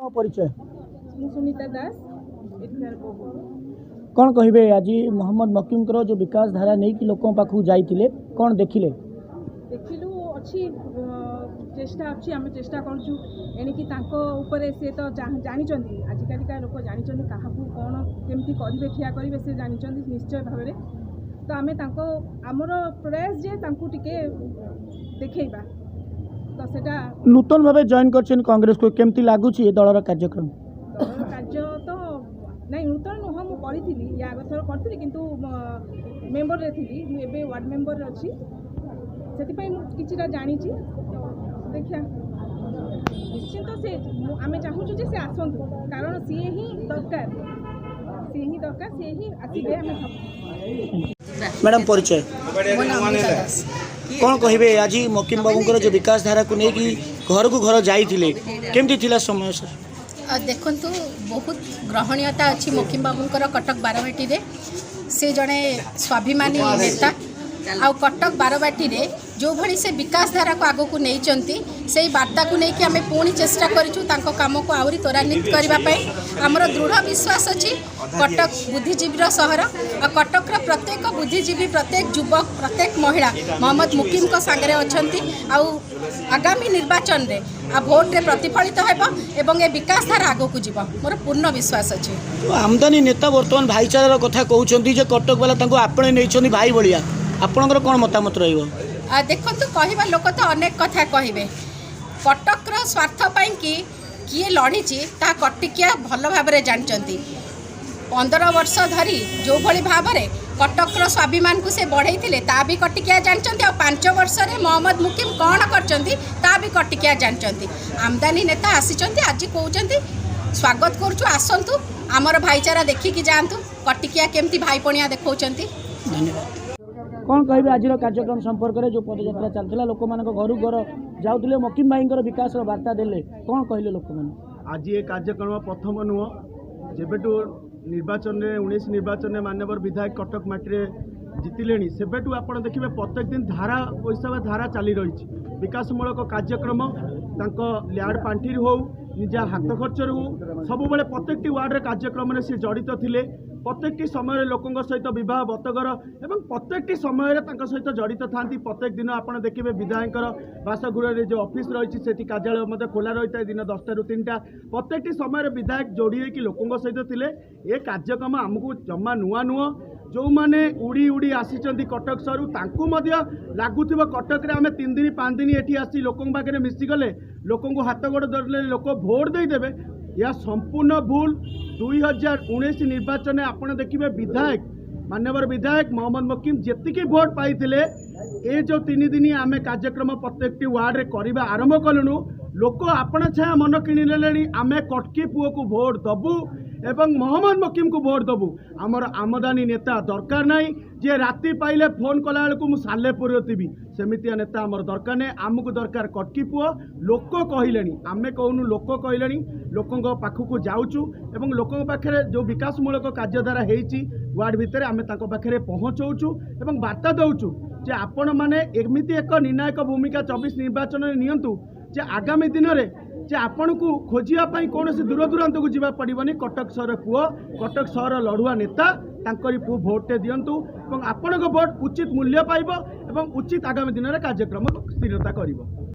परिचय सुनीता दास कौन कहे आज मोहम्मद मकीम जो विकास धारा नहीं कि लोक पाखु जाइए कौन देखिले देखिलु अच्छी चेष्टा अच्छी आम चेष्टा करूँ एणिकी सी तो जानी आजिका लोक जानी क्या कौन केमती करेंगे ठिया करेंगे सी जानी निश्चय भाव तो आम आमर प्रयास जे टे देखा तो सेटा नूतन भाव जॉइन कर कांग्रेस को केमती लगुच दलर कार्यक्रम कार्य तो नहीं नूतन नुह मु करी या आगथर करी कि मेम्बर थी वार्ड मेम्बर अच्छी से जानी देखिया निश्चिंत से आम चाहूँ से आसतु कारण सी ही दरकार सी ही आसबे मैडम परिचय कौन कहे आज मकीम बाबू जो विकास धारा को लेकिन घर को घर जाइए केमती थिला समय सर देखु बहुत ग्रहणीयता अच्छी मकीम बाबूंकर कटक बारवाटी रे से जड़े स्वाभिमानी नेता आ कटक बारवाटी रे जो भली से विकास धारा को आगो को नहीं चंती से वार्ता को लेकिन आम पुणी चेष्टा करूँ काम को आहरी त्वरान्वित करने आमर दृढ़ विश्वास अच्छी कटक बुद्धिजीवी सहर आ कटक प्रत्येक बुद्धिजीवी प्रत्येक युवक प्रत्येक महिला मोहम्मद मुकीम को सांगे अच्छा आगामी निर्वाचन रे आ भोट रे प्रतिफलित होबो ए विकास धारा आगो को जीव मोर पूर्ण विश्वास अच्छी आमदानी नेता बर्तमान भाईचारार कथा कहते कटक वाला आपणे नहीं भाई भाया आपणकर कौन मतामत रहिबो देखो कहवा लोक तो अनेक कथा कहे कटकर स्वार्थ कि किए लड़ी ता कटिकिया भल भाव जानते 15 वर्ष धरी जो भली भाव में कटकर स्वाभिमान को से बढ़ई ता भी कटिकिया जानते और 5 वर्ष में मोहम्मद मुकीम कौन कर भी कटिकिया जानते आमदानी नेता आसी आज कहते स्वागत करुँ आसतु आमर भाईचारा देखिकी जातु कटिकिया केमती भाईपणिया देखा धन्यवाद कौन कहे आज कार्यक्रम संपर्क में जो पदयात्रा चलता लोक मान घर घर जाऊे मकीम भाई विकास वार्ता देले कौन कहले लोक आज ये कार्यक्रम प्रथम नुह जेबेटू निर्वाचन में 19 निर्वाचन में मानवर विधायक कटक माटी जीतिले सेबेटू आप देखिए प्रत्येक दिन धारा हिसाब धारा चली रही विकासमूलक कार्यक्रम लैंड पांठि हो निजा हाथ खर्चर हो सब बेले प्रत्येक वार्ड कार्यक्रम में सी जड़ित थे प्रत्येक समय लोकों सहित बह बतगर एवं प्रत्येक समय सहित जड़ित था प्रत्येक दिन आप देखिए विधायक बासगृह जो ऑफिस रही है कार्यालय खोला रही है दिन 10टा ରୁ 3टा प्रत्येक समय विधायक जोड़ी होकर लोकों सहित थे ये कार्यक्रम आमको जमा नुआ नुह जो मैंने उड़ी उड़ी आसी कटक सहर लगुव कटक आम 3 दिन 5 दिन ये आसी लोकों पाखे मिशीगले लोकों हाथ गोड़ धरले लोक भोट देदेवे यह संपूर्ण भूल 2019 निर्वाचन में आपड़ देखिए विधायक मानवर विधायक मोहम्मद मकीम जी भोट पाई ये जो 3 दिन आम कार्यक्रम प्रत्येक वार्ड में करवा आरंभ कलुनु लोक आपण छाया मन किणिले आम कटकी पुओ को भोट दबू एवं मोहम्मद मकीम को भोट दबू आमर आमदानी नेता दरकार नहीं जे राति पाइले फोन कला बेलू मुझे सालेपुर थी सेमितिया नेता आमर दरकार नहीं आमको दरकार कटकी पुओ लोक कहले आमे कहूनु लोक कहले लोकों पाखक जाऊँ एवं लोकों पाखे जो विकासमूलक कार्यधारा होती वार्ड भितर आम पाखे पहुँचाऊँ एवं वार्ता दौचु जे आपण मैंने एमती एक निर्णायक भूमिका 24 निर्वाचन में नियंतु जे आगामी दिन में जे आपण को खोजापी कौन दूर दूरांत को जावा पड़ोनी कटक सहर पुओ कटक सहर लड़ुआ नेता तांकरी पु भोटे दिंतु और आपण भोट उचित मूल्य पाइब एवं उचित आगामी दिन में कार्यक्रम स्थिरता करिब।